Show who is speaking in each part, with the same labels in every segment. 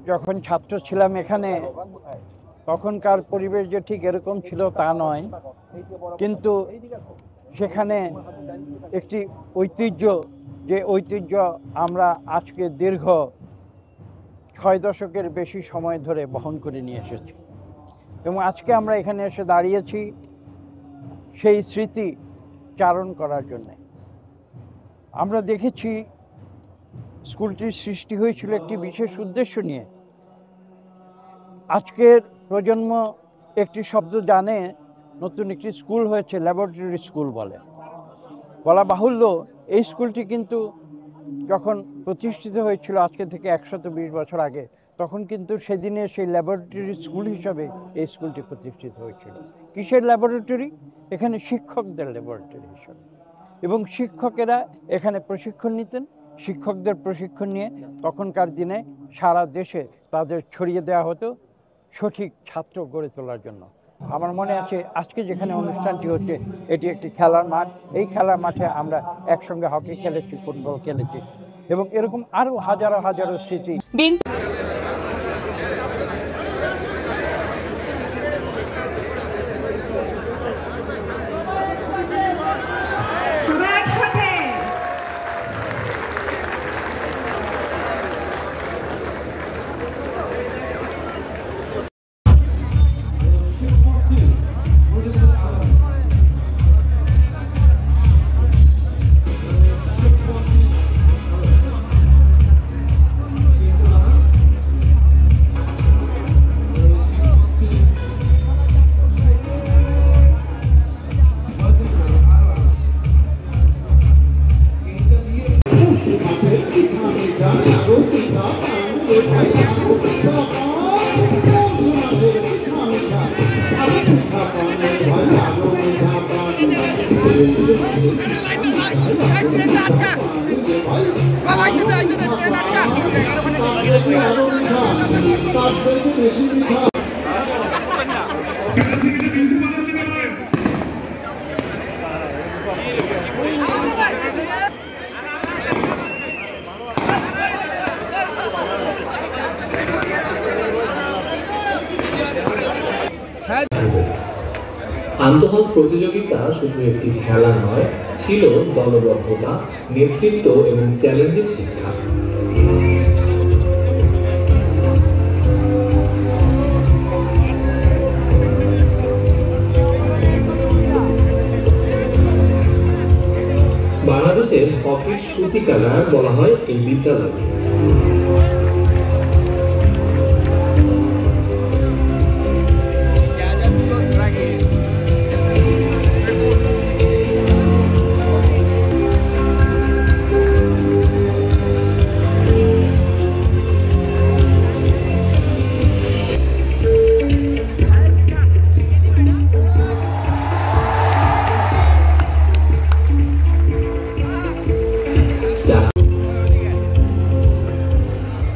Speaker 1: যখন ছাত্র ছিলাম এখানে, তখনকার পরিবেশ যে ঠিক এরকম ছিল তা নয়, কিন্তু সেখানে একটি ঐতিহ্য, যে ঐতিহ্য আমরা আজকে দীর্ঘ 6 দশকের বেশি সময় ধরে বহন করে নিয়ে এসেছি। এবং আজকে আমরা এখানে এসে দাঁড়িয়েছি সেই স্মৃতি চারণ করার জন্য। আমরা দেখেছি স্কুলটির সৃষ্টি হয়েছিল একটি বিশেষ উদ্দেশ্য নিয়ে। আজকের প্রজন্ম একটি শব্দ জানে, নতুন একটি স্কুল হয়েছে, ল্যাবরেটরি স্কুল বলা বাহুল্য। এই স্কুলটি কিন্তু যখন প্রতিষ্ঠিত হয়েছিল আজকে থেকে 120 বছর আগে, তখন কিন্তু সেদিনে সেই ল্যাবরেটরি স্কুল হিসাবে এই স্কুলটি প্রতিষ্ঠিত হয়েছিল। কিসের ল্যাবরেটরি? এখানে শিক্ষকদের ল্যাবরেটরি হিসাবে। এবং শিক্ষকেরা এখানে প্রশিক্ষণ নিতেন। শিক্ষকদের প্রশিক্ষণ নিয়ে তখনকার দিনে সারা দেশে তাদের ছড়িয়ে দেওয়া হতো সঠিক ছাত্র গড়ে তোলার জন্য। আমার মনে আছে আজকে যেখানে অনুষ্ঠানটি হচ্ছে এটি একটি খেলার মাঠ। এই খেলার মাঠে আমরা একসঙ্গে হকি খেলেছি, ফুটবল খেলেছি, এবং এরকম আরও হাজারো হাজারো স্মৃতি।
Speaker 2: আন্তঃহজ প্রতিযোগিতা শুধু একটি খেলা নয়, ছিল দলবদ্ধতা, নেতৃত্ব এবং চ্যালেঞ্জের শিক্ষা। বাংলাদেশের হকির সূতিকাগার বলা হয় এই বিদ্যালয়কে।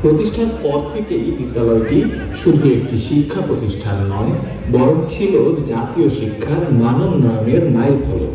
Speaker 2: প্রতিষ্ঠার পর থেকেই বিদ্যালয়টি শুধু একটি শিক্ষা প্রতিষ্ঠান নয়, বরং ছিল জাতীয় শিক্ষার মানোন্নয়নের মাইলফলক।